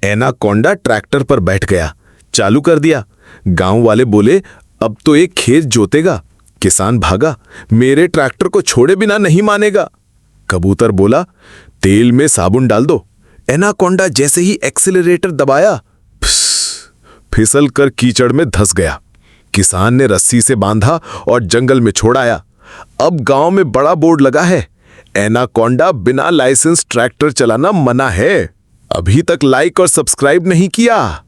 Anaconda tractor पर बैठ गया, चालू कर दिया। गांव वाले बोले, अब तो एक खेत जोतेगा। किसान भागा, मेरे ट्रैक्टर को छोड़े बिना नहीं मानेगा। कबूतर बोला, तेल में साबुन डाल दो। एनाकोंडा जैसे ही एक्सीलरेटर दबाया, फिसल कर कीचड़ में धंस गया। किसान ने रस्सी से बांधा और जंगल में छोड़ आया। अब गांव में बड़ा बोर्ड लगा है, एनाकोंडा बिना लाइसेंस ट्रैक्टर चलाना मना है। अभी तक लाइक और सब्सक्राइब नहीं किया?